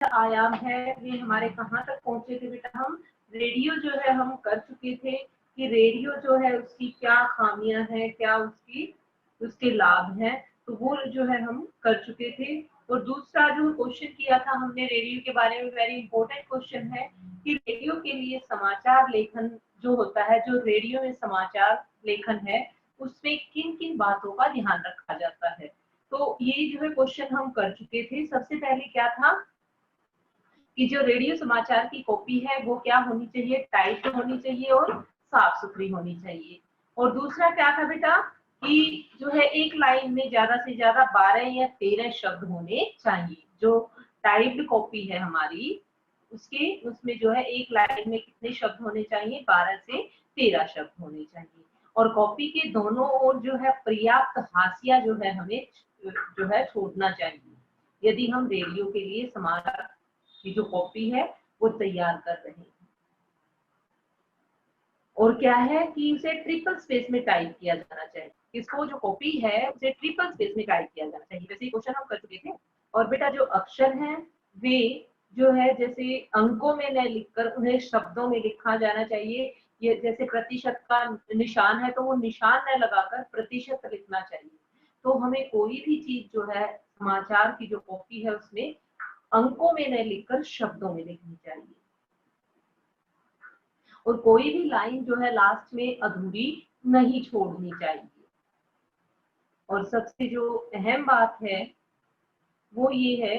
आयाम है वे हमारे कहाँ तक पहुंचे थे बेटा? हम रेडियो जो है हम कर चुके थे कि रेडियो जो है उसकी क्या खामियां हैं, क्या उसके लाभ हैं, तो वो जो है हम कर चुके थे। और दूसरा जो क्वेश्चन किया था हमने रेडियो के बारे में, वेरी इंपॉर्टेंट क्वेश्चन है कि रेडियो के लिए समाचार लेखन जो होता है, जो रेडियो में समाचार लेखन है, उसमें किन किन बातों का ध्यान रखा जाता है। तो ये जो है क्वेश्चन हम कर चुके थे। सबसे पहले क्या था कि जो रेडियो समाचार की कॉपी है वो क्या होनी चाहिए? टाइट होनी चाहिए और साफ सुथरी होनी चाहिए। और दूसरा क्या था बेटा कि जो है एक लाइन में ज्यादा से ज्यादा 12 या 13 शब्द होने चाहिए। जो टाइप्ड कॉपी है हमारी, उसमें जो है एक लाइन में कितने शब्द होने चाहिए? 12 से 13 शब्द होने चाहिए। और कॉपी के दोनों ओर जो है पर्याप्त हाशिया जो है हमें जो है छोड़ना चाहिए यदि हम रेडियो के लिए समाचार की जो कॉपी है वो तैयार कर रहे हैं। और क्या है कि उसे ट्रिपल स्पेस में टाइप किया जाना चाहिए। इसको जो कॉपी है उसे ट्रिपल स्पेस में टाइप किया जाना चाहिए। वैसे क्वेश्चन हम कर चुके थे। और बेटा जो अक्षर हैं वे जो है जैसे अंकों में न लिखकर उन्हें शब्दों में लिखा जाना चाहिए। ये जैसे प्रतिशत का निशान है तो वो निशान न लगाकर प्रतिशत लिखना चाहिए। तो हमें कोई भी चीज जो है समाचार की जो कॉपी है उसमें अंकों में न लिखकर शब्दों में लिखनी चाहिए। और कोई भी लाइन जो है लास्ट में अधूरी नहीं छोड़नी चाहिए। और सबसे जो अहम बात है वो ये है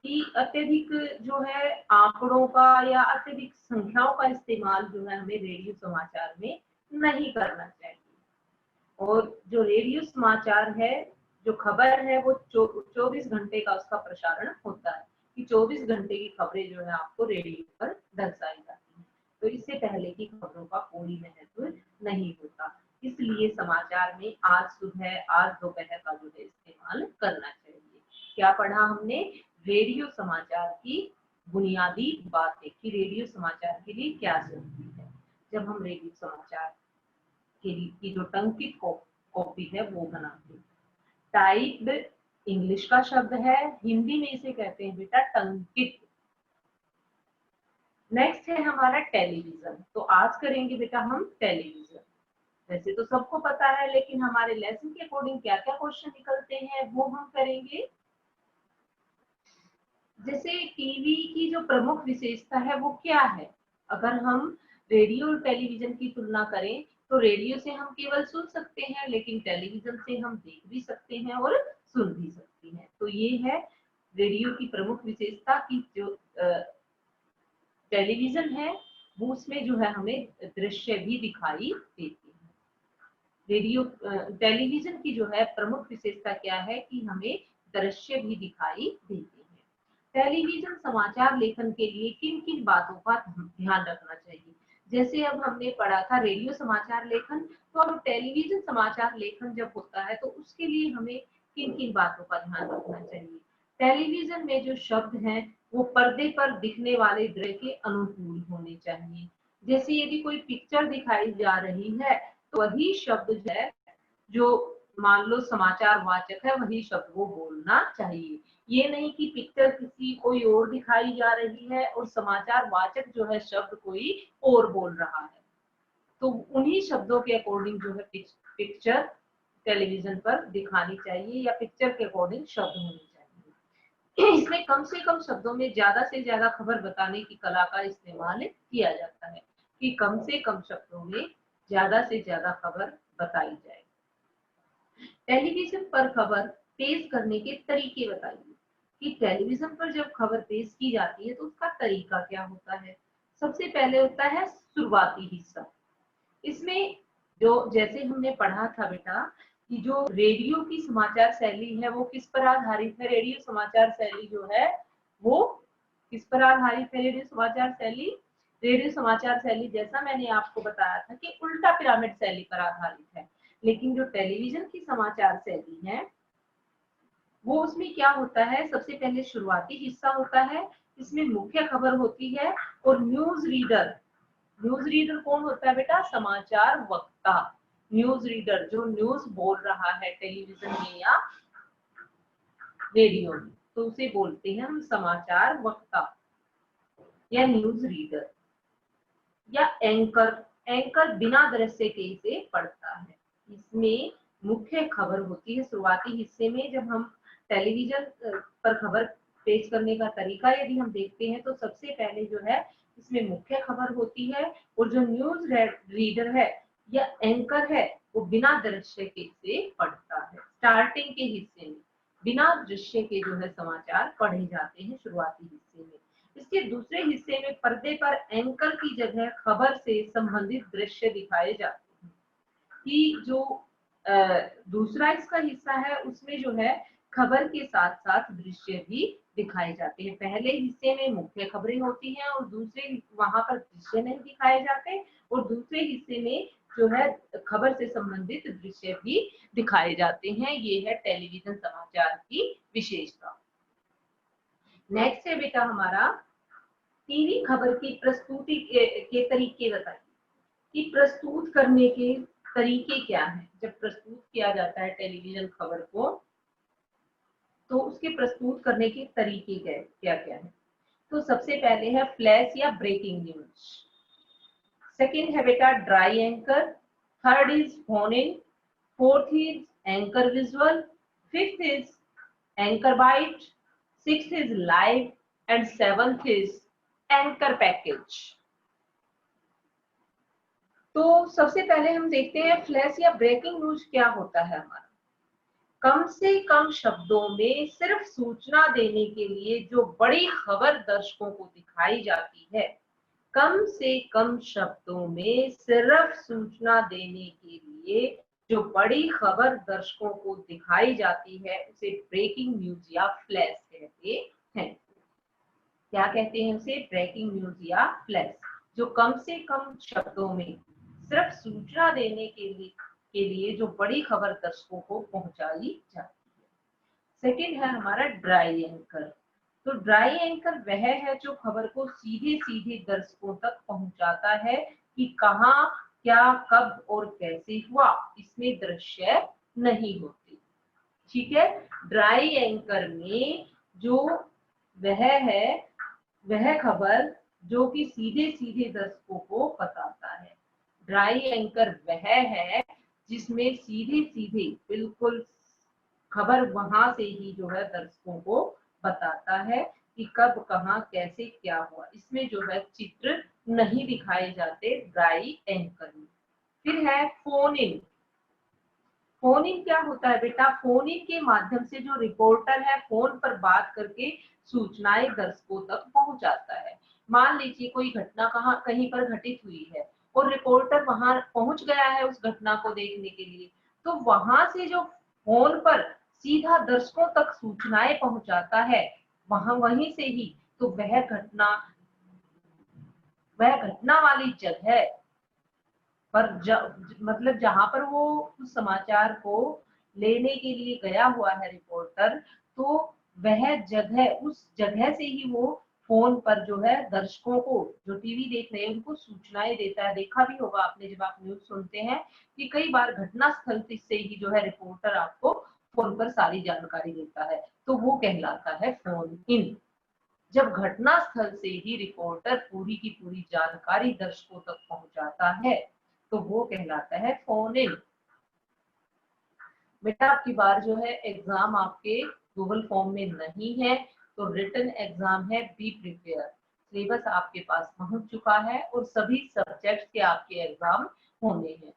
कि अत्यधिक जो है आंकड़ों का या अत्यधिक संख्याओं का इस्तेमाल जो है हमें रेडियो समाचार में नहीं करना चाहिए। और जो रेडियो समाचार है, जो खबर है वो 24 घंटे का उसका प्रसारण होता है कि 24 घंटे की खबरें जो है आपको रेडियो पर दर्शाई जाती है। तो इससे पहले की खबरों का कोई महत्व नहीं होता। इसलिए समाचार में आज सुबह, आज दोपहर का जो है इस्तेमाल करना चाहिए। क्या पढ़ा हमने? रेडियो समाचार की बुनियादी बातें कि रेडियो समाचार के लिए क्या जरूरी है। जब हम रेडियो समाचार की जो टंकित कॉपी है वो बनाते हैं। टाइप्ड इंग्लिश का शब्द है, हिंदी में इसे कहते हैं बेटा टंकित। नेक्स्ट है हमारा टेलीविजन। तो आज करेंगे बेटा हम टेलीविजन। वैसे तो सबको पता है लेकिन हमारे लेसन के अकॉर्डिंग क्या क्या क्वेश्चन निकलते हैं वो हम करेंगे। जैसे टीवी की जो प्रमुख विशेषता है वो क्या है? अगर हम रेडियो और टेलीविजन की तुलना करें तो रेडियो से हम केवल सुन सकते हैं लेकिन टेलीविजन से हम देख भी सकते हैं और सुन भी सकते हैं। तो ये है रेडियो की प्रमुख विशेषता की जो टेलीविजन है वो उसमें जो है हमें दृश्य भी दिखाई देते हैं। रेडियो टेलीविजन की जो है प्रमुख विशेषता क्या है कि हमें दृश्य भी दिखाई देते हैं। टेलीविजन समाचार लेखन के लिए किन किन बातों का ध्यान रखना चाहिए? जैसे अब हमने पढ़ा था रेडियो समाचार लेखन, तो अब टेलीविजन समाचार लेखन जब होता है तो उसके लिए हमें किन किन बातों का ध्यान रखना चाहिए? टेलीविजन में जो शब्द हैं वो पर्दे पर दिखने वाले दृश्य के अनुकूल होने चाहिए। जैसे यदि कोई पिक्चर दिखाई जा रही है तो वही शब्द जो है, जो मान लो समाचार वाचक है, वही शब्द वो बोलना चाहिए। ये नहीं कि पिक्चर किसी कोई और दिखाई जा रही है और समाचार वाचक जो है शब्द कोई और बोल रहा है, तो उन्हीं शब्दों के अकॉर्डिंग जो है पिक्चर टेलीविजन पर दिखानी चाहिए या पिक्चर के अकॉर्डिंग शब्द होने चाहिए। इसमें कम से कम शब्दों में ज्यादा से ज्यादा खबर बताने की कला का इस्तेमाल किया जाता है कि कम से कम शब्दों में ज्यादा से ज्यादा खबर बताई जाए। टेलीविजन पर खबर पेश करने के तरीके बताइए कि टेलीविजन पर जब खबर पेश की जाती है तो उसका तरीका क्या होता है। सबसे पहले होता है शुरुआती हिस्सा। इसमें जो जैसे हमने पढ़ा था बेटा कि जो रेडियो की समाचार शैली है वो किस पर आधारित है? रेडियो समाचार शैली जो है वो किस पर आधारित है? रेडियो समाचार शैली जैसा मैंने आपको बताया था कि उल्टा पिरामिड शैली पर आधारित है। लेकिन जो टेलीविजन की समाचार शैली है वो उसमें क्या होता है? सबसे पहले शुरुआती हिस्सा होता है, इसमें मुख्य खबर होती है और न्यूज रीडर कौन होता है बेटा? समाचार वक्ता। न्यूज रीडर जो न्यूज बोल रहा है टेलीविजन में या रेडियो में, तो उसे बोलते हैं हम समाचार वक्ता या न्यूज रीडर या एंकर। एंकर बिना दृश्य के इसे पढ़ता है। इसमें मुख्य खबर होती है शुरुआती हिस्से में। जब हम टेलीविजन पर खबर पेश करने का तरीका यदि हम देखते हैं तो सबसे पहले जो है इसमें मुख्य खबर होती है, और जो न्यूज रीडर है या एंकर है वो बिना दृश्य के इसे पढ़ता है। स्टार्टिंग के हिस्से में बिना दृश्य के जो है समाचार पढ़े जाते हैं शुरुआती हिस्से में। इसके दूसरे हिस्से में पर्दे पर एंकर की जगह खबर से संबंधित दृश्य दिखाए जाते हैं। कि जो दूसरा इसका हिस्सा है उसमें जो है खबर के साथ साथ दृश्य भी दिखाए जाते हैं। पहले हिस्से में मुख्य खबरें होती हैं और दूसरे वहां पर दृश्य नहीं दिखाए जाते, और दूसरे हिस्से में जो है खबर से संबंधित दृश्य भी दिखाए जाते हैं। ये है टेलीविजन समाचार की विशेषता। नेक्स्ट है बेटा हमारा टीवी खबर की प्रस्तुति के तरीके बताइए कि प्रस्तुत करने के तरीके क्या हैं। जब प्रस्तुत किया जाता है टेलीविजन खबर को तो उसके प्रस्तुत करने के तरीके क्या क्या है। तो सबसे पहले है फ्लैश या ब्रेकिंग न्यूज। सेकंड है बेटा dry anchor. Third is phone in. Fourth is anchor visual. Fifth is anchor bite. Sixth is live and seventh is anchor package. तो सबसे पहले हम देखते हैं फ्लैश या ब्रेकिंग न्यूज क्या होता है हमारा। कम से कम शब्दों में सिर्फ सूचना देने के लिए जो बड़ी खबर दर्शकों को दिखाई जाती है, कम से कम शब्दों में सिर्फ सूचना देने के लिए जो बड़ी खबर दर्शकों को दिखाई जाती है उसे ब्रेकिंग न्यूज या फ्लैश कहते हैं। क्या कहते हैं उसे? ब्रेकिंग न्यूज या फ्लैश। जो कम से कम शब्दों में सिर्फ सूचना देने के लिए जो बड़ी खबर दर्शकों को पहुंचाई जाती है। सेकंड है हमारा ड्राई एंकर। तो ड्राई एंकर वह है जो खबर को सीधे सीधे दर्शकों तक पहुंचाता है कि कहां, क्या, कब और कैसे हुआ। इसमें दृश्य नहीं होते। ठीक है। ड्राई एंकर में जो वह है वह खबर जो कि सीधे सीधे दर्शकों को बताता है। ड्राई एंकर वह है जिसमें सीधे सीधे बिल्कुल खबर वहां से ही जो है दर्शकों को बताता है कि कब, कहां, कैसे, क्या हुआ। इसमें जो है चित्र नहीं दिखाए जाते ड्राई एंकर में। फिर है फोन इन। फोन इन क्या होता है बेटा? फोन इन के माध्यम से जो रिपोर्टर है फोन पर बात करके सूचनाएं दर्शकों तक पहुंचाता है। मान लीजिए कोई घटना कहीं पर घटित हुई है और रिपोर्टर वहां पहुंच गया है उस घटना को देखने के लिए, तो वहां से जो फोन पर सीधा दर्शकों तक सूचनाएं पहुंचाता है वहीं से ही तो वह घटना वाली जगह पर मतलब जहां पर वो उस समाचार को लेने के लिए गया हुआ है रिपोर्टर, तो वह जगह, उस जगह से ही वो फोन पर जो है दर्शकों को जो टीवी देख रहे हैं उनको सूचनाएं देता है। देखा भी होगा आपने जब आप न्यूज सुनते हैं कि कई बार घटना स्थल से ही जो है रिपोर्टर आपको फोन पर सारी जानकारी देता है, तो वो कहलाता है फोन इन। जब घटना स्थल से ही रिपोर्टर पूरी की पूरी जानकारी दर्शकों तक पहुंचाता है तो वो कहलाता है फोन इन। बेटा आपकी बार जो है एग्जाम आपके गूगल फॉर्म में नहीं है तो रिटन एग्जाम है, बी प्रिपेयर। सिलेबस आपके पास पहुंच चुका है और सभी सब्जेक्ट्स के आपके एग्जाम होने हैं।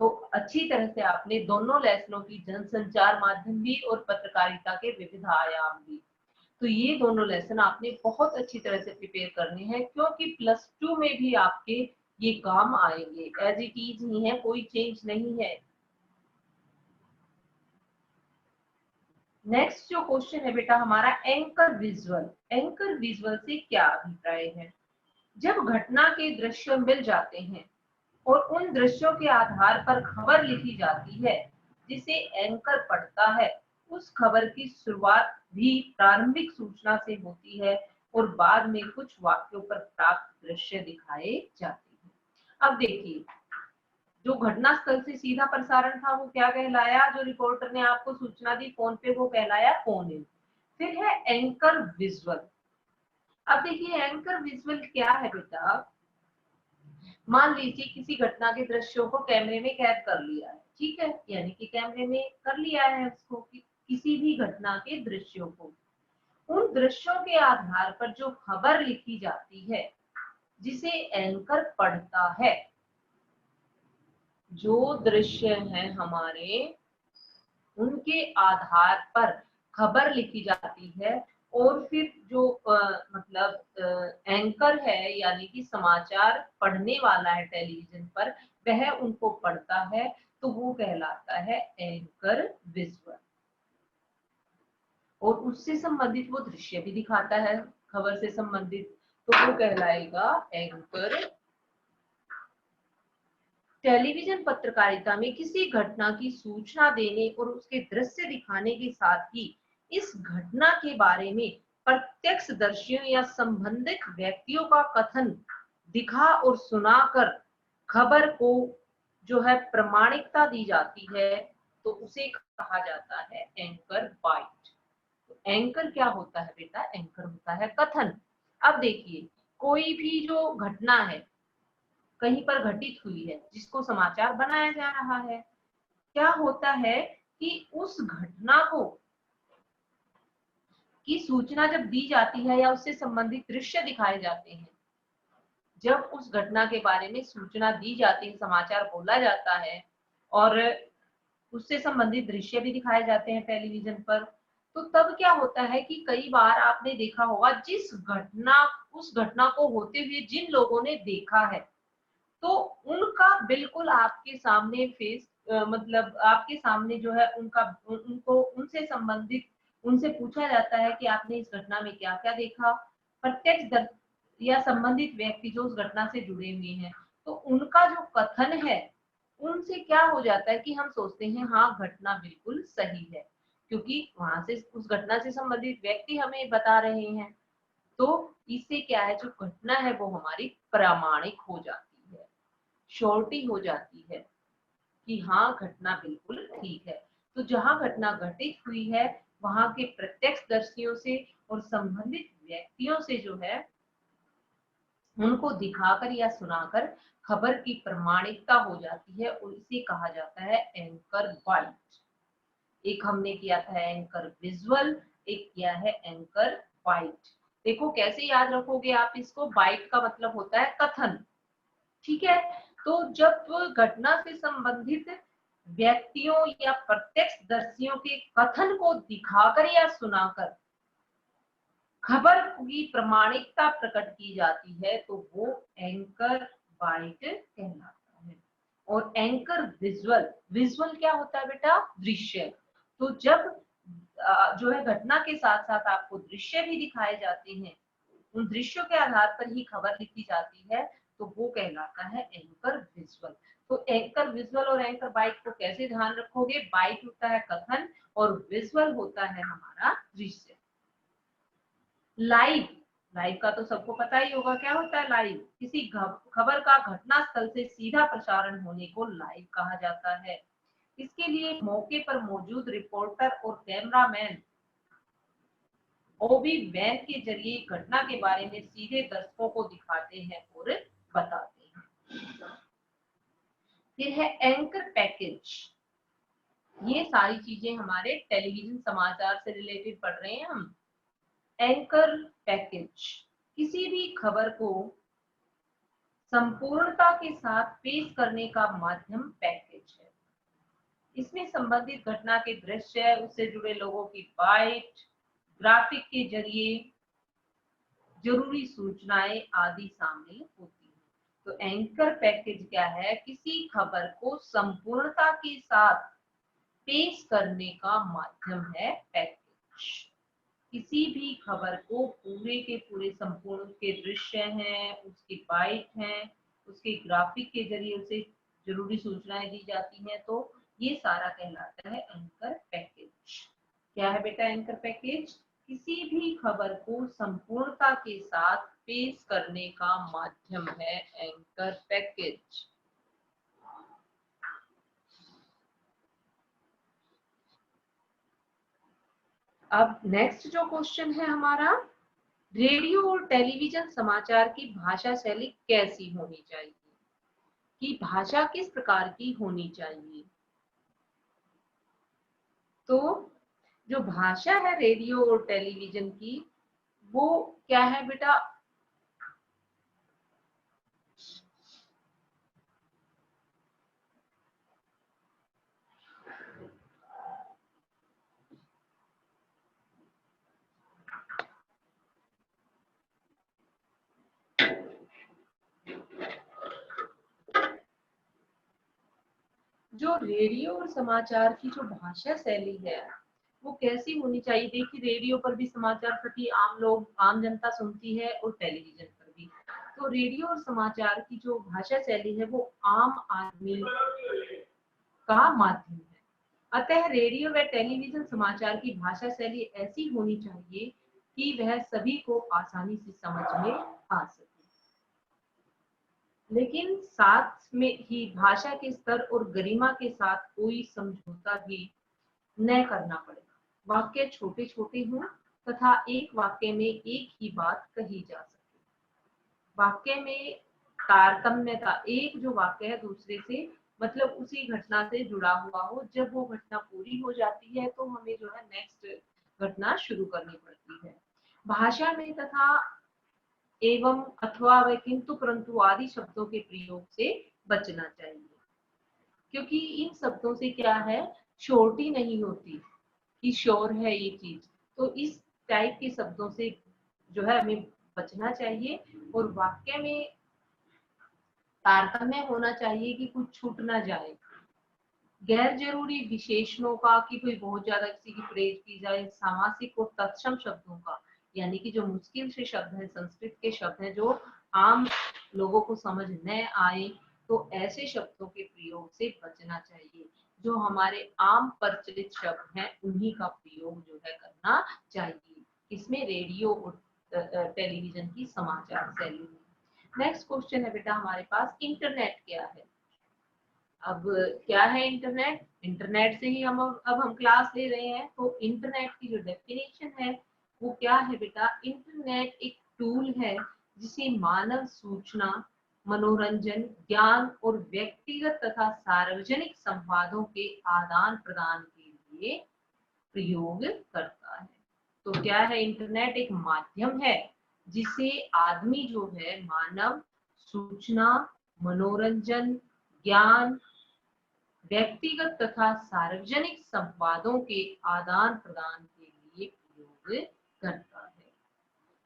तो अच्छी तरह से आपने दोनों लेसनों की जनसंचार माध्यम भी और पत्रकारिता के विविध आयाम भी, तो ये दोनों लेसन आपने बहुत अच्छी तरह से प्रिपेयर करने हैं क्योंकि +2 में भी आपके ये काम आएंगे। एज इट इज ही है, कोई चेंज नहीं है। नेक्स्ट जो क्वेश्चन है बेटा हमारा एंकर विजुअल। एंकर विजुअल से क्या अभिप्राय है? जब घटना के दृश्य मिल जाते हैं और उन दृश्यों के आधार पर खबर लिखी जाती है जिसे एंकर पढ़ता है, उस खबर की शुरुआत भी प्रारंभिक सूचना से होती है और बाद में कुछ वाक्यों पर प्राप्त दृश्य दिखाए जाते हैं। अब देखिए, जो घटना स्थल से सीधा प्रसारण था वो क्या कहलाया? जो रिपोर्टर ने आपको सूचना दी फोन पे वो कहलाया फोन इन। फिर है एंकर विजुअल। अब देखिए एंकर विजुअल क्या है बेटा, मान लीजिए किसी घटना के दृश्यों को कैमरे में कैद कर लिया है, ठीक है, यानी कि कैमरे में कर लिया है उसको कि किसी भी घटना के दृश्यों को, उन दृश्यों के आधार पर जो खबर लिखी जाती है जिसे एंकर पढ़ता है। जो दृश्य हैं हमारे उनके आधार पर खबर लिखी जाती है और फिर जो मतलब एंकर है यानी कि समाचार पढ़ने वाला है टेलीविजन पर, वह उनको पढ़ता है, तो वो कहलाता है एंकर विजुअल। और उससे संबंधित वो दृश्य भी दिखाता है खबर से संबंधित, तो वो कहलाएगा एंकर। टेलीविजन पत्रकारिता में किसी घटना की सूचना देने और उसके दृश्य दिखाने के साथ ही इस घटना के बारे में प्रत्यक्षदर्शियों या संबंधित व्यक्तियों का कथन दिखा और सुनाकर खबर को जो है प्रामाणिकता दी जाती है, तो उसे कहा जाता है एंकर बाइट। तो एंकर क्या होता है बेटा, एंकर होता है कथन। अब देखिए कोई भी जो घटना है कहीं पर घटित हुई है जिसको समाचार बनाया जा रहा है, क्या होता है कि उस घटना को की सूचना जब दी जाती है या उससे संबंधित दृश्य दिखाए जाते हैं, जब उस घटना के बारे में सूचना दी जाती है, समाचार बोला जाता है और उससे संबंधित दृश्य भी दिखाए जाते हैं टेलीविजन पर, तो तब क्या होता है कि कई बार आपने देखा होगा जिस घटना उस घटना को होते हुए जिन लोगों ने देखा है, तो उनका बिल्कुल आपके सामने फेस मतलब आपके सामने जो है उनका उनको उनसे संबंधित उनसे पूछा जाता है कि आपने इस घटना में क्या क्या देखा। प्रत्यक्ष या संबंधित व्यक्ति जो उस घटना से जुड़े हुए हैं, तो उनका जो कथन है उनसे क्या हो जाता है कि हम सोचते हैं हाँ घटना बिल्कुल सही है, क्योंकि वहां से उस घटना से संबंधित व्यक्ति हमें बता रहे हैं। तो इससे क्या है, जो घटना है वो हमारी प्रामाणिक हो जाती है, श्योरिटी हो जाती है कि हाँ घटना बिल्कुल ठीक है। तो जहां घटना घटित हुई है वहां के प्रत्यक्षदर्शियों से और संबंधित व्यक्तियों से जो है उनको दिखाकर या सुनाकर खबर की प्रामाणिकता हो जाती है और इसे कहा जाता है एंकर बाइट। एक हमने किया था एंकर विजुअल, एक किया है एंकर बाइट। देखो कैसे याद रखोगे आप इसको, बाइट का मतलब होता है कथन, ठीक है। तो जब घटना से संबंधित व्यक्तियों या प्रत्यक्षदर्शियों के कथन को दिखाकर या सुनाकर खबर की प्रामाणिकता प्रकट की जाती है, तो वो एंकर बाइट कहलाता है। और एंकर विजुअल, विजुअल क्या होता है बेटा, दृश्य। तो जब जो है घटना के साथ साथ आपको दृश्य भी दिखाए जाते हैं, उन दृश्यों के आधार पर ही खबर लिखी जाती है, तो वो कहलाता है एंकर विजुअल। तो एंकर विजुअल और एंकर बाइट को कैसे ध्यान रखोगे, बाइट होता है कथन और विजुअल होता है हमारा दृश्य। लाइव, लाइव का तो सबको पता ही होगा, क्या होता है लाइव, किसी खबर का घटना स्थल से सीधा प्रसारण होने को लाइव कहा जाता है। इसके लिए मौके पर मौजूद रिपोर्टर और कैमरामैन ओबी वैन के जरिए घटना के बारे में सीधे दर्शकों को दिखाते हैं और बताते हैं। फिर है एंकर पैकेज। ये सारी चीजें हमारे टेलीविजन समाचार से रिलेटेड पढ़ रहे हैं हम। एंकर पैकेज किसी भी खबर को संपूर्णता के साथ पेश करने का माध्यम पैकेज है। इसमें संबंधित घटना के दृश्य, उससे जुड़े लोगों की बाइट, ग्राफिक के जरिए जरूरी सूचनाएं आदि शामिल होती हैं। तो एंकर पैकेज क्या है, किसी खबर को संपूर्णता के साथ पेश करने का माध्यम है पैकेज। किसी भी खबर को पूरे के पूरे संपूर्ण, उसके दृश्य हैं, उसकी बाइट हैं, उसके ग्राफिक के जरिए उसे जरूरी सूचनाएं दी जाती हैं, तो ये सारा कहलाता है एंकर पैकेज। क्या है बेटा एंकर पैकेज, किसी भी खबर को संपूर्णता के साथ पेश करने का माध्यम है एंकर पैकेज। अब नेक्स्ट जो क्वेश्चन है हमारा, रेडियो और टेलीविजन समाचार की भाषा शैली कैसी होनी चाहिए, कि भाषा किस प्रकार की होनी चाहिए। तो जो भाषा है रेडियो और टेलीविजन की, वो क्या है बेटा, जो रेडियो और समाचार की जो भाषा शैली है वो कैसी होनी चाहिए। देखिए, रेडियो पर भी समाचार सभी आम लोग, आम जनता सुनती है, और टेलीविजन पर भी। तो रेडियो और समाचार की जो भाषा शैली है वो आम आदमी का माध्यम है। अतः रेडियो व टेलीविजन समाचार की भाषा शैली ऐसी होनी चाहिए कि वह सभी को आसानी से समझ में आ सके, लेकिन साथ में ही भाषा के स्तर और गरिमा के साथ कोई समझौता भी न करना पड़ेगा। वाक्य छोटे छोटे हों तथा एक वाक्य में एक ही बात कही जा सके। वाक्य में तारतम्यता, एक जो वाक्य है दूसरे से मतलब उसी घटना से जुड़ा हुआ हो, जब वो घटना पूरी हो जाती है तो हमें जो है नेक्स्ट घटना शुरू करनी पड़ती है। भाषा में तथा एवं, अथवा व किंतु परंतु आदि शब्दों के प्रयोग से बचना चाहिए, क्योंकि इन शब्दों से क्या है, श्योरिटी नहीं होती कि श्योर है ये चीज। तो इस टाइप के शब्दों से जो है हमें बचना चाहिए। और वाक्य में तारतम्य होना चाहिए कि कुछ छूट ना जाए। गैर जरूरी विशेषणों का, कि कोई बहुत ज्यादा किसी की प्रेज की जाए, सामासिक और तत्सम शब्दों का, यानी कि जो मुश्किल से शब्द है, संस्कृत के शब्द हैं जो आम लोगों को समझ न आए, तो ऐसे शब्दों के प्रयोग से बचना चाहिए। जो हमारे आम प्रचलित शब्द हैं उन्हीं का प्रयोग जो है करना चाहिए। इसमें रेडियो और टेलीविजन की समाचार शैली में। नेक्स्ट क्वेश्चन है बेटा हमारे पास, इंटरनेट क्या है। अब क्या है इंटरनेट, इंटरनेट से ही अब हम क्लास ले रहे हैं। तो इंटरनेट की जो डेफिनेशन है वो क्या है बेटा, इंटरनेट एक टूल है जिसे मानव सूचना, मनोरंजन, ज्ञान और व्यक्तिगत तथा सार्वजनिक संवादों के आदान प्रदान के लिए प्रयोग करता है। तो क्या है, इंटरनेट एक माध्यम है जिसे आदमी जो है मानव सूचना, मनोरंजन, ज्ञान, व्यक्तिगत तथा सार्वजनिक संवादों के आदान प्रदान के लिए प्रयोग करता है।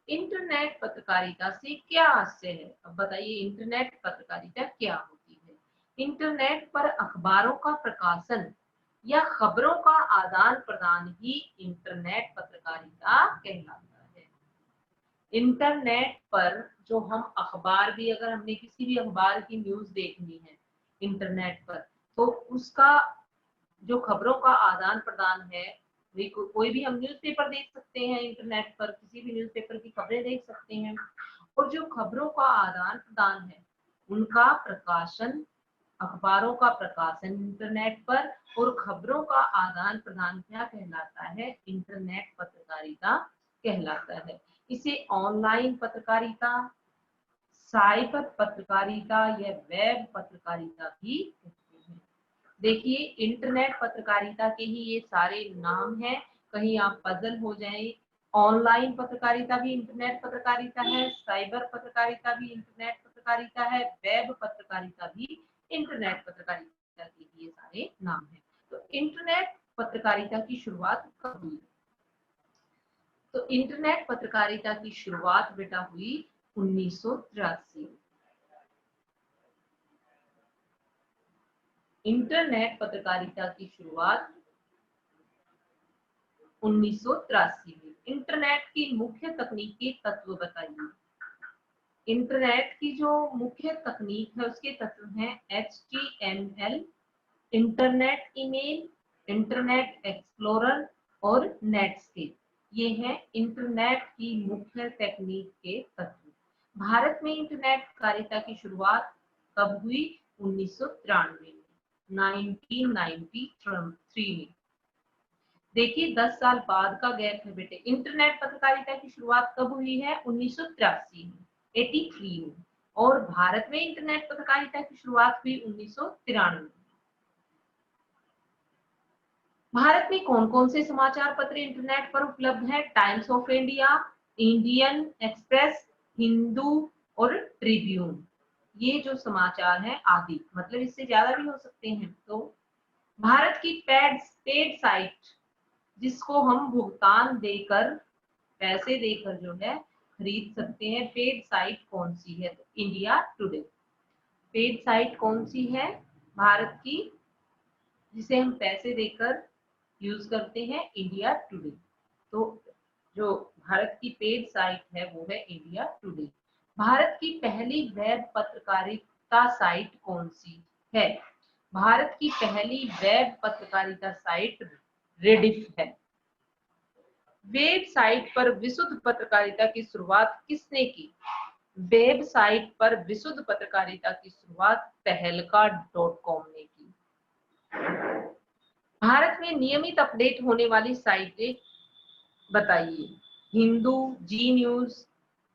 इंटरनेट पत्रकारिता से क्या आशय है। अब बताइए इंटरनेट पत्रकारिता क्या होती है। इंटरनेट पर अखबारों का प्रकाशन या खबरों का आदान प्रदान ही इंटरनेट पत्रकारिता कहलाता है। इंटरनेट पर जो हम अखबार भी, अगर हमने किसी भी अखबार की न्यूज देखनी है इंटरनेट पर, तो उसका जो खबरों का आदान प्रदान है, कोई भी हम न्यूज़पेपर देख सकते हैं इंटरनेट पर, किसी भी न्यूज़पेपर की खबरें देख सकते हैं। और जो खबरों का आदान प्रदान है उनका प्रकाशन, अखबारों का प्रकाशन इंटरनेट पर, और खबरों का आदान प्रदान क्या कहलाता है, इंटरनेट पत्रकारिता कहलाता है। इसे ऑनलाइन पत्रकारिता, साइबर पत्रकारिता या वेब पत्रकारिता भी कहते हैं। देखिए, इंटरनेट पत्रकारिता के ही ये सारे नाम हैं, कहीं आप पजल हो जाए। ऑनलाइन पत्रकारिता भी इंटरनेट पत्रकारिता है, साइबर पत्रकारिता भी इंटरनेट पत्रकारिता है, वेब पत्रकारिता भी इंटरनेट पत्रकारिता के ये सारे नाम हैं। तो इंटरनेट पत्रकारिता की शुरुआत कब हुई। तो इंटरनेट पत्रकारिता की शुरुआत बेटा हुई 1983। इंटरनेट पत्रकारिता की शुरुआत 1983 में। इंटरनेट की मुख्य तकनीकी तत्व बताइए। इंटरनेट की जो मुख्य तकनीक है उसके तत्व हैं HTML, internet email, internet explorer और नेटस्केप। ये हैं इंटरनेट की मुख्य तकनीक के तत्व। भारत में इंटरनेट पत्रकारिता की शुरुआत कब हुई, 1993 में, 1993 में। देखिए 10 साल बाद का गैप है बेटे। इंटरनेट पत्रकारिता की शुरुआत कब हुई है? 1983 में, 83 में। और भारत में इंटरनेट पत्रकारिता की शुरुआत हुई 1993 में। भारत में कौन कौन से समाचार पत्र इंटरनेट पर उपलब्ध है? Times of India, Indian express, Hindu और ट्रिब्यून। ये जो समाचार है आदि, मतलब इससे ज्यादा भी हो सकते हैं। तो भारत की पेड साइट, जिसको हम भुगतान देकर, पैसे देकर जो है खरीद सकते हैं, पेड साइट कौन सी है? तो इंडिया टुडे। पेड साइट कौन सी है भारत की, जिसे हम पैसे देकर यूज करते हैं? India today. तो जो भारत की पेड साइट है वो है इंडिया टुडे। भारत की पहली वेब पत्रकारिता साइट कौन सी है? भारत की पहली वेब पत्रकारिता साइट रेडिफ है। वेबसाइट पर विशुद्ध पत्रकारिता की शुरुआत किसने की? वेबसाइट पर विशुद्ध पत्रकारिता की शुरुआत तहलका.com ने की। भारत में नियमित अपडेट होने वाली साइटें बताइए। हिंदू, जी न्यूज,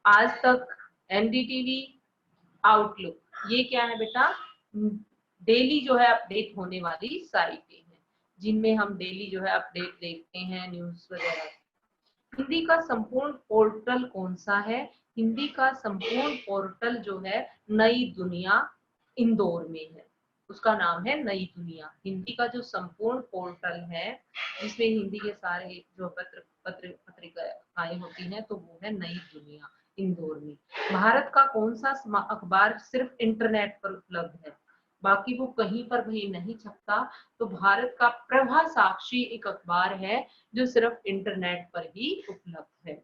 आज तक, एनडीटीवी, आउटलुक। ये क्या है बेटा? डेली जो है अपडेट होने वाली साइटें हैं, जिनमें हम डेली जो है अपडेट देखते हैं, न्यूज वगैरह। हिंदी का संपूर्ण पोर्टल कौन सा है? हिंदी का संपूर्ण पोर्टल जो है नई दुनिया इंदौर में है, उसका नाम है नई दुनिया। हिंदी का जो संपूर्ण पोर्टल है, जिसमें हिंदी के सारे जो पत्रिकाएं होती हैं, तो वो है नई दुनिया इंदौर में। भारत का कौन सा अखबार सिर्फ इंटरनेट पर उपलब्ध है, बाकी वो कहीं पर भी नहीं छपता? तो भारत का प्रभा साक्षी एक अखबार है जो सिर्फ इंटरनेट पर ही उपलब्ध है।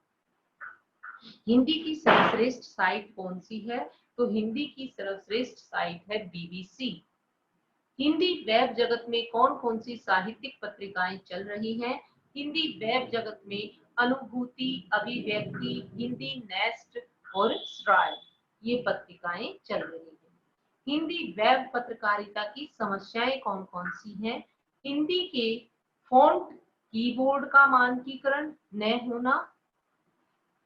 हिंदी की सर्वश्रेष्ठ साइट कौन सी है? तो हिंदी की सर्वश्रेष्ठ साइट है बीबीसी। हिंदी वेब जगत में कौन कौन सी साहित्यिक पत्रिकाएं चल रही हैं? हिंदी वेब जगत में अनुभूति, अभिव्यक्ति, हिंदी नेस्ट और स्ट्राइड, ये पत्रिकाएं चल रही हैं। हिंदी वेब पत्रकारिता की समस्याएं कौन कौन सी हैं? हिंदी के फॉन्ट कीबोर्ड का मानकीकरण न होना।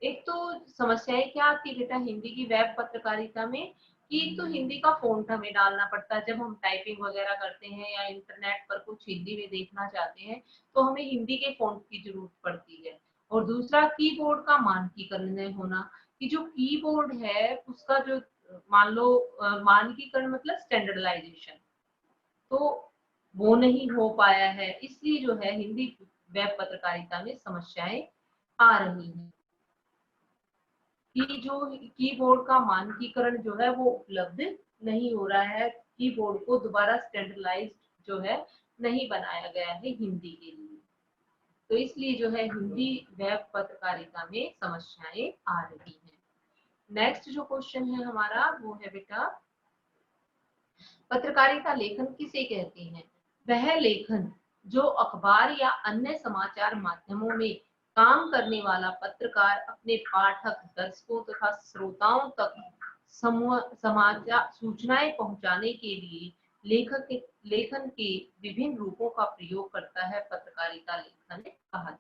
एक तो समस्याएं क्या आती है बेटा हिंदी की वेब पत्रकारिता में, कि एक तो हिंदी का फॉन्ट हमें डालना पड़ता है जब हम टाइपिंग वगैरह करते हैं या इंटरनेट पर कुछ हिंदी में देखना चाहते हैं, तो हमें हिंदी के फॉन्ट की जरूरत पड़ती है। और दूसरा कीबोर्ड का मानकीकरण न होना, कि जो कीबोर्ड है उसका जो मान लो मानकीकरण मतलब स्टैंडर्डाइजेशन, तो वो नहीं हो पाया है, इसलिए जो है हिंदी वेब पत्रकारिता में समस्याएं आ रही हैं। कि जो कीबोर्ड का मानकीकरण जो है वो उपलब्ध नहीं हो रहा है, कीबोर्ड को दोबारा स्टैंडर्डाइज्ड जो है नहीं बनाया गया है हिंदी के लिए, तो इसलिए जो है हिंदी वेब पत्रकारिता में समस्याएं आ रही हैं। नेक्स्ट जो क्वेश्चन है हमारा वो है बेटा, पत्रकारिता लेखन किसे कहते हैं? वह लेखन जो अखबार या अन्य समाचार माध्यमों में काम करने वाला पत्रकार अपने पाठक, दर्शकों तथा श्रोताओं तक समाचार सूचनाएं पहुंचाने के लिए लेखन के विभिन्न रूपों का प्रयोग करता है, पत्रकारिता लेखन कहा जाता है।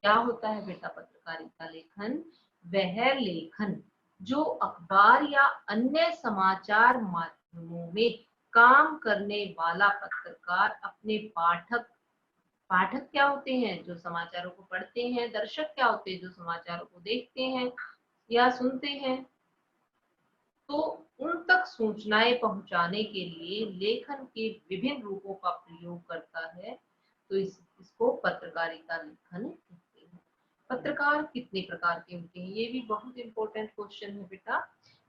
क्या होता है बेटा पत्रकारिता लेखन? वह लेखन जो अखबार या अन्य समाचार माध्यमों में काम करने वाला पत्रकार अपने पाठक, पाठक क्या होते हैं? जो समाचारों को पढ़ते हैं। दर्शक क्या होते हैं? जो समाचारों को देखते हैं या सुनते हैं। तो उन तक सूचनाएं पहुंचाने के लिए लेखन के विभिन्न रूपों का प्रयोग करता है, तो इसको पत्रकारिता लेखन कहते हैं। पत्रकार कितने प्रकार के होते हैं? ये भी बहुत इंपॉर्टेंट क्वेश्चन है बेटा,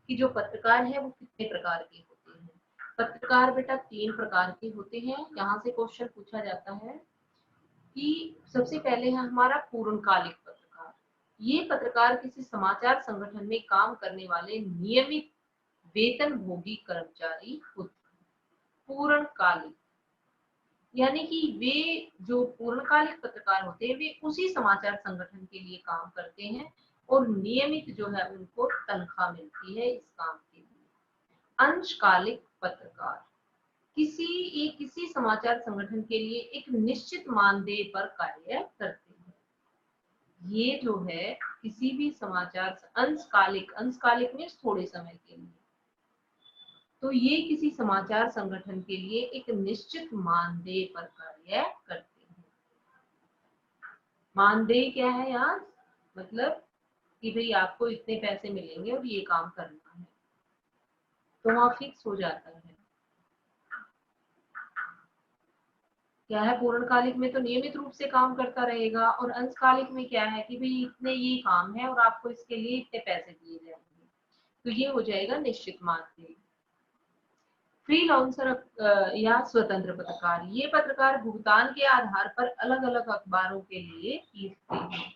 कि जो पत्रकार है वो कितने प्रकार के होते हैं। पत्रकार बेटा 3 प्रकार के होते हैं। यहाँ से क्वेश्चन पूछा जाता है कि सबसे पहले है हमारा पूर्णकालिक पत्रकार। ये पत्रकार किसी समाचार संगठन में काम करने वाले नियमित वेतनभोगी कर्मचारी होते हैं। पूर्णकालिक यानी कि वे जो पूर्णकालिक पत्रकार होते हैं वे उसी समाचार संगठन के लिए काम करते हैं और नियमित जो है उनको तनख्वाह मिलती है इस काम के लिए। अंशकालिक पत्रकार, किसी समाचार संगठन के लिए एक निश्चित मानदेय पर कार्य करते हैं। ये जो है किसी भी समाचार अंशकालिक मीन्स थोड़े समय के लिए, तो ये किसी समाचार संगठन के लिए एक निश्चित मानदेय पर कार्य करते हैं। मानदेय क्या है यहाँ, मतलब कि भाई आपको इतने पैसे मिलेंगे और ये काम करना है, तो वहां फिक्स हो जाता है। क्या है, पूर्णकालिक में तो नियमित रूप से काम करता रहेगा, और अंशकालिक में क्या है कि भाई इतने ये काम है और आपको इसके लिए इतने पैसे दिए जाएंगे, तो ये हो जाएगा निश्चित मानदेय। फ्रीलांसर या स्वतंत्र पत्रकार, ये पत्रकार भुगतान के आधार पर अलग अलग अखबारों के लिए लिखते हैं।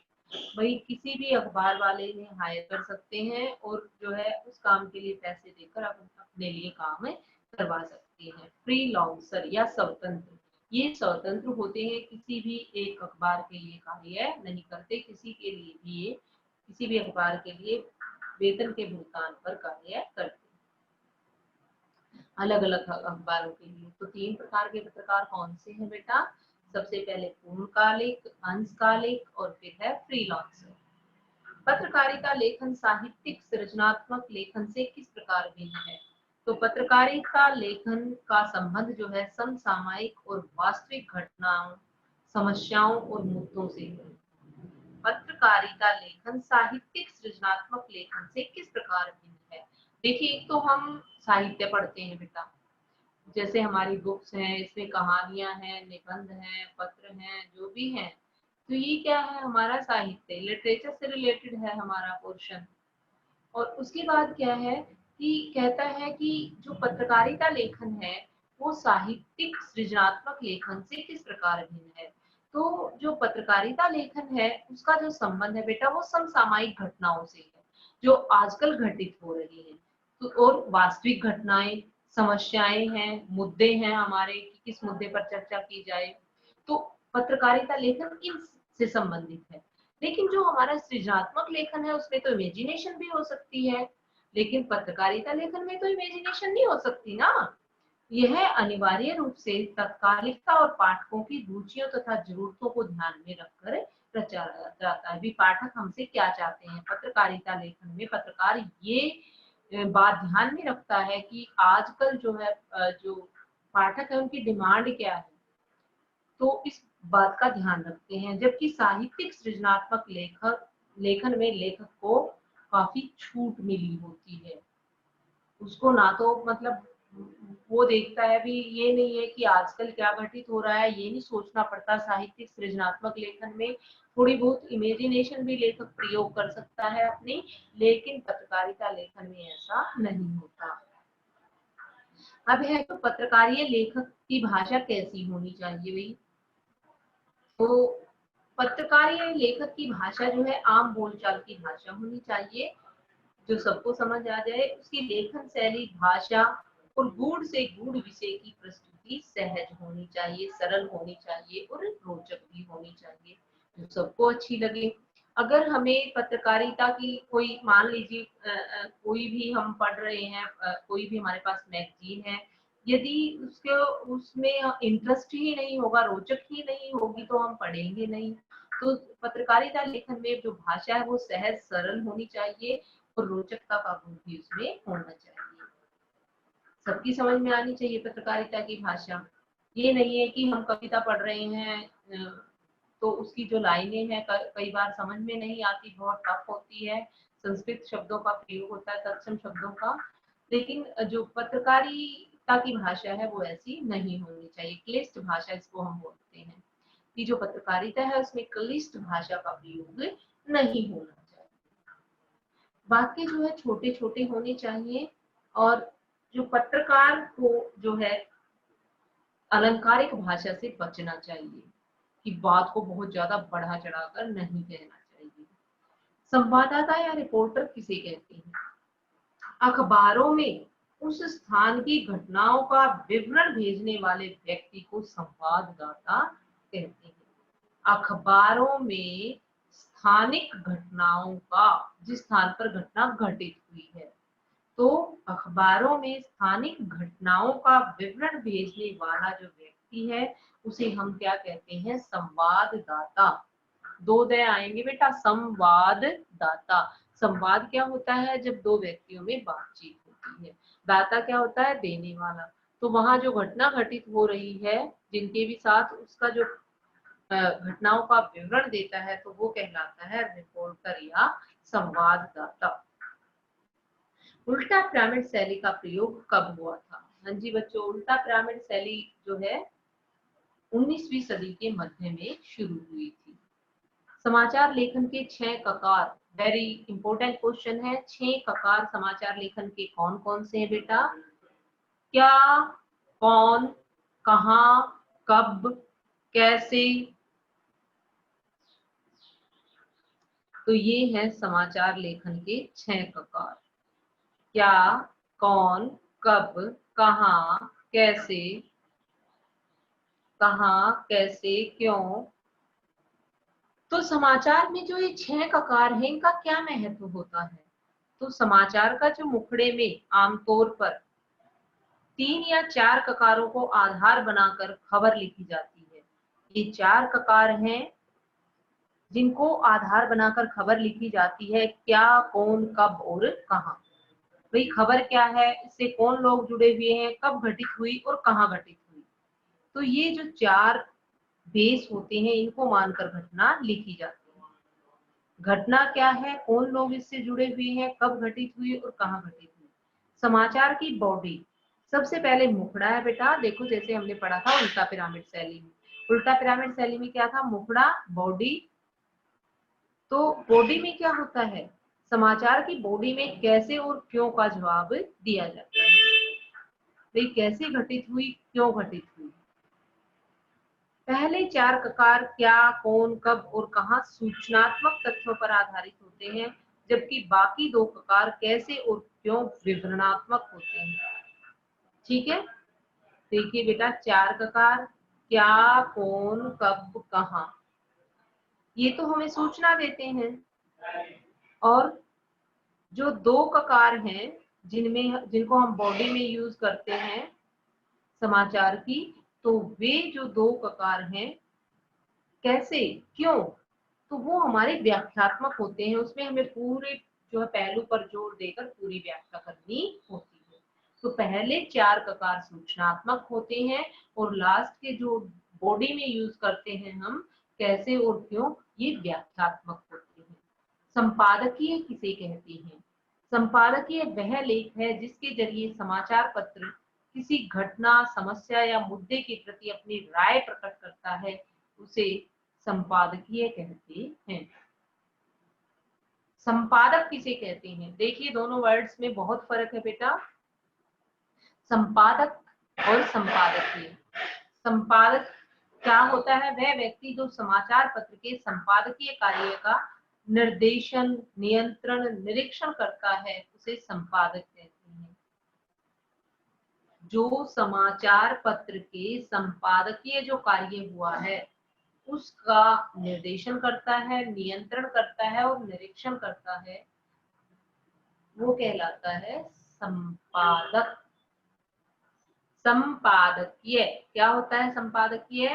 भाई किसी भी अखबार वाले ने हायर कर सकते हैं और जो है उस काम के लिए पैसे देकर अपने लिए काम करवा सकते हैं। फ्रीलांसर या स्वतंत्र, ये स्वतंत्र होते हैं, किसी भी एक अखबार के लिए कार्य नहीं करते, किसी भी अखबार के लिए वेतन के भुगतान पर कार्य करते हैं, अलग अलग अखबारों के लिए। तो 3 प्रकार के पत्रकार कौन से हैं बेटा, सबसे पहले पूर्णकालिक, अंशकालिक और फिर है फ्रीलांसर। पत्रकारिता लेखन साहित्यिक सृजनात्मक लेखन से किस प्रकार भिन्न है? तो पत्रकारिता लेखन का संबंध जो है समसामयिक और वास्तविक घटनाओं, समस्याओं और मुद्दों से है। पत्रकारिता लेखन साहित्यिक सृजनात्मक लेखन से किस प्रकार भिन्न है? देखिए, एक तो हम साहित्य पढ़ते हैं बेटा, जैसे हमारी बुक्स हैं, इसमें कहानियां हैं, निबंध हैं, पत्र हैं, जो भी हैं, तो ये क्या है, हमारा साहित्य, लिटरेचर से रिलेटेड है हमारा पोर्शन। और उसके बाद क्या है कि कहता है कि जो पत्रकारिता लेखन है वो साहित्यिक सृजनात्मक लेखन से किस प्रकार भिन्न है? तो जो पत्रकारिता लेखन है उसका जो संबंध है बेटा वो समसामयिक घटनाओं से है, जो आजकल घटित हो रही है। तो और वास्तविक घटनाएं, समस्याएं हैं, मुद्दे हैं हमारे कि किस मुद्दे पर चर्चा की जाए, तो पत्रकारिता लेखन इन से संबंधित है। लेकिन जो हमारा सृजनात्मक लेखन है उसमें तो इमेजिनेशन भी हो सकती है, लेकिन पत्रकारिता लेखन में तो इमेजिनेशन नहीं हो सकती ना। यह अनिवार्य रूप से तत्कालिकता और पाठकों की रुचियों तथा जरूरतों को ध्यान में रखकर रचा जाता है। भी पाठक हमसे क्या चाहते हैं, पत्रकारिता लेखन में पत्रकार ये बात ध्यान में रखता है कि आजकल जो है जो पाठक है उनकी डिमांड क्या है, तो इस बात का ध्यान रखते हैं। जबकि साहित्यिक सृजनात्मक लेखन में लेखक को काफी छूट मिली होती है, उसको ना तो मतलब वो देखता है भी, ये नहीं है कि आजकल क्या घटित हो रहा है ये नहीं सोचना पड़ता। साहित्यिक सृजनात्मक लेखन में थोड़ी बहुत इमेजिनेशन भी लेखक प्रयोग कर सकता है अपनी, लेकिन पत्रकारिता लेखन में ऐसा नहीं होता। अब है तो पत्रकारीय लेखक की भाषा कैसी होनी चाहिए भाई, तो पत्रकारीय लेखक की भाषा जो है आम बोलचाल की भाषा होनी चाहिए, जो सबको समझ आ जाए। उसकी लेखन शैली, भाषा और गूढ़ से गूढ़ विषय की प्रस्तुति सहज होनी चाहिए, सरल होनी चाहिए और रोचक भी होनी चाहिए, जो सबको अच्छी लगे। अगर हमें पत्रकारिता की कोई, मान लीजिए कोई भी हम पढ़ रहे हैं, कोई भी हमारे पास मैगजीन है, यदि उसके उसमें इंटरेस्ट ही नहीं होगा, रोचक ही नहीं होगी, तो हम पढ़ेंगे नहीं। तो पत्रकारिता लेखन में जो भाषा है वो सहज सरल होनी चाहिए और रोचकता का गुण भी उसमें होना चाहिए। सबकी समझ में आनी चाहिए पत्रकारिता की भाषा। ये नहीं है कि हम कविता पढ़ रहे हैं तो उसकी जो लाइनें हैं कई बार समझ में नहीं आती, बहुत टफ होती है, संस्कृत शब्दों का प्रयोग होता है, तत्सम शब्दों का। लेकिन जो पत्रकारिता की भाषा है वो ऐसी नहीं होनी चाहिए, क्लिष्ट भाषा इसको हम बोलते हैं, कि जो पत्रकारिता है उसमें क्लिष्ट भाषा का प्रयोग नहीं होना चाहिए। वाक्य जो है छोटे छोटे होने चाहिए, और जो पत्रकार को जो है अलंकारिक भाषा से बचना चाहिए, कि बात को बहुत ज्यादा बढ़ा चढ़ाकर नहीं कहना चाहिए। संवाददाता या रिपोर्टर किसे कहते हैं? अखबारों में उस स्थान की घटनाओं का विवरण भेजने वाले व्यक्ति को संवाददाता कहते हैं। अखबारों में स्थानिक घटनाओं का, जिस स्थान पर घटना घटित हुई है, तो अखबारों में स्थानिक घटनाओं का विवरण भेजने वाला जो व्यक्ति है उसे हम क्या कहते हैं, संवाददाता। दो दे आएंगे बेटा, संवाददाता। संवाद क्या होता है, जब दो व्यक्तियों में बातचीत होती है। दाता क्या होता है, देने वाला। तो वहां जो घटना घटित हो रही है, जिनके भी साथ उसका जो घटनाओं का विवरण देता है, तो वो कहलाता है रिपोर्टर या संवाददाता। उल्टा पिरामिड शैली का प्रयोग कब हुआ था? हाँ जी बच्चों, उल्टा पिरामिड शैली जो है 19वीं सदी के मध्य में शुरू हुई थी। समाचार लेखन के 6 ककार, वेरी इंपॉर्टेंट क्वेश्चन है। 6 ककार समाचार लेखन के कौन कौन से हैं बेटा? क्या, कौन, कहां, कब, कैसे। तो ये है समाचार लेखन के 6 ककार। क्या, कौन, कब, कहां, कैसे, कहां, कैसे, क्यों। तो समाचार में जो ये 6 ककार हैं, इनका क्या महत्व होता है? तो समाचार का जो मुखड़े में आमतौर पर 3 या 4 ककारों को आधार बनाकर खबर लिखी जाती है। ये 4 ककार हैं जिनको आधार बनाकर खबर लिखी जाती है। क्या, कौन, कब और कहां। भाई खबर क्या है, इससे कौन लोग जुड़े हुए हैं, कब घटित हुई और कहाँ घटित हुई। तो ये जो 4 बेस होते हैं, इनको मानकर घटना लिखी जाती है। घटना क्या है, कौन लोग इससे जुड़े हुए हैं, कब घटित हुई और कहाँ घटित हुई। समाचार की बॉडी, सबसे पहले मुखड़ा है बेटा। देखो जैसे हमने पढ़ा था उल्टा पिरामिड शैली में, उल्टा पिरामिड शैली में क्या था, मुखड़ा, बॉडी। तो बॉडी में क्या होता है, समाचार की बॉडी में कैसे और क्यों का जवाब दिया जाता है। भाई कैसे घटित हुई, क्यों घटित हुई। पहले 4 ककार क्या, कौन, कब और कहां सूचनात्मक तथ्यों पर आधारित होते हैं, जबकि बाकी 2 ककार कैसे और क्यों विवरणात्मक होते हैं। ठीक है, देखिए बेटा 4 ककार क्या, कौन, कब, कहां, ये तो हमें सूचना देते हैं। और जो 2 ककार हैं जिनको हम बॉडी में यूज करते हैं समाचार की, तो वे जो 2 ककार हैं कैसे, क्यों, तो वो हमारे व्याख्यात्मक होते हैं। उसमें हमें पूरे जो है पहलू पर जोर देकर पूरी व्याख्या करनी होती है। तो पहले 4 ककार सूचनात्मक होते हैं और लास्ट के जो बॉडी में यूज करते हैं हम कैसे और क्यों, ये व्याख्यात्मक होते हैं। संपादकीय किसे कहते हैं? संपादकीय वह लेख है जिसके जरिए समाचार पत्र किसी घटना, समस्या या मुद्दे के प्रति अपनी राय प्रकट करता है, उसे संपादकीय कहते हैं। संपादक किसे कहते हैं? देखिए दोनों वर्ड्स में बहुत फर्क है बेटा, संपादक और संपादकीय। संपादक क्या होता है, वह व्यक्ति जो समाचार पत्र के संपादकीय कार्य का निर्देशन, नियंत्रण, निरीक्षण करता है, उसे संपादक कहते हैं। जो समाचार पत्र के संपादकीय जो कार्य हुआ है उसका निर्देशन करता है, नियंत्रण करता है और निरीक्षण करता है, वो कहलाता है संपादक। संपादकीय क्या होता है, संपादकीय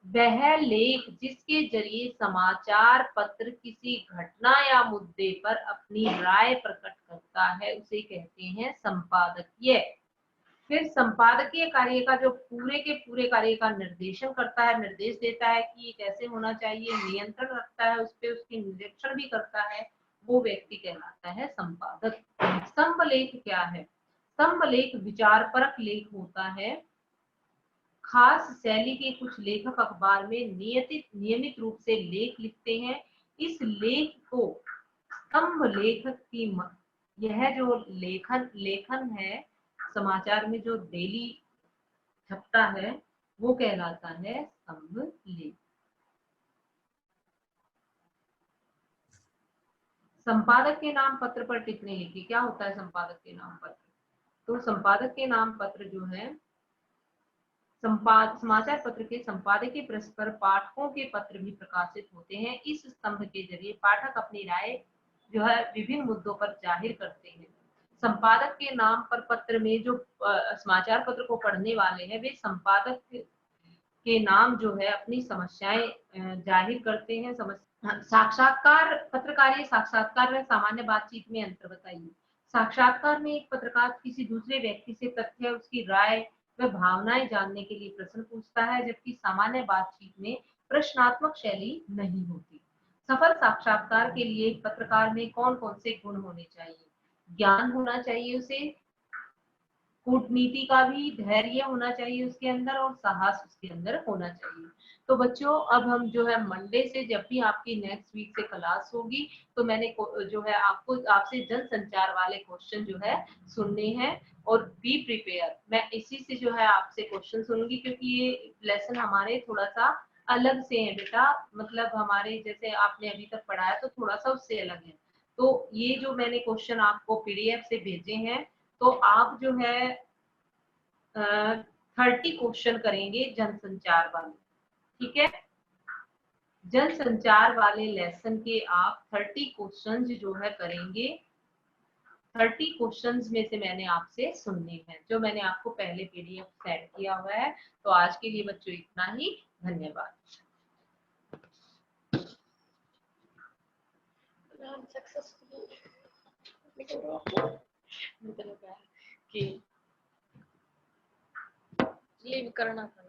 वह लेख जिसके जरिए समाचार पत्र किसी घटना या मुद्दे पर अपनी राय प्रकट करता है, उसे कहते हैं संपादकीय। फिर संपादकीय कार्य का जो पूरे के पूरे कार्य का निर्देशन करता है, निर्देश देता है कि ये कैसे होना चाहिए, नियंत्रण रखता है उस पर, उसकी निरीक्षण भी करता है, वो व्यक्ति कहलाता है संपादक। स्तंभ लेख क्या है? स्तंभ लेख विचारपरक लेख होता है। खास शैली के कुछ लेखक अखबार में नियमित रूप से लेख लिखते हैं। इस लेख को स्तंभ लेखक की यह जो लेखन है समाचार में जो डेली छपता है, वो कहलाता है स्तंभ लेख। संपादक के नाम पत्र पर टिप्पणी लिखी, क्या होता है संपादक के नाम पत्र? तो संपादक के नाम पत्र जो है, समाचार पत्र के संपादकीय पृष्ठ पर पाठकों के पत्र भी प्रकाशित होते हैं। इस स्तंभ के जरिए पाठक अपनी राय जो है विभिन्न मुद्दों पर जाहिर करते हैं। संपादक के नाम पर पत्र में जो समाचार पत्र को पढ़ने वाले हैं वे संपादक के नाम जो है अपनी समस्याएं जाहिर करते हैं। साक्षात्कार पत्रकारिता साक्षात्कार व सामान्य बातचीत में अंतर बताइए। साक्षात्कार में एक पत्रकार किसी दूसरे व्यक्ति से तथ्य, उसकी राय व भावनाएं जानने के लिए प्रश्न पूछता है, जबकि सामान्य बातचीत में प्रश्नात्मक शैली नहीं होती। सफल साक्षात्कार के लिए पत्रकार में कौन कौन से गुण होने चाहिए? ज्ञान होना चाहिए उसे, कूटनीति का भी धैर्य होना चाहिए उसके अंदर, और साहस उसके अंदर होना चाहिए। तो बच्चों अब हम जो है मंडे से, जब भी आपकी नेक्स्ट वीक से क्लास होगी, तो मैंने जो है आपसे जनसंचार वाले क्वेश्चन जो है सुनने हैं, और बी प्रिपेयर। मैं इसी से जो है आपसे क्वेश्चन सुनूंगी, क्योंकि ये लेसन हमारे थोड़ा सा अलग से है बेटा, मतलब हमारे जैसे आपने अभी तक पढ़ाया तो थोड़ा सा उससे अलग है। तो ये जो मैंने क्वेश्चन आपको पीडीएफ से भेजे हैं, तो आप जो है 30 क्वेश्चन करेंगे जनसंचार वाले, ठीक है। जनसंचार वाले लेसन के आप 30 क्वेश्चन जो है करेंगे। 30 क्वेश्चंस में से मैंने आपसे सुनने हैं, जो मैंने आपको पहले पीडीएफ सेंड किया हुआ है। तो आज के लिए बच्चों इतना ही, धन्यवाद। कि ये भी करना था।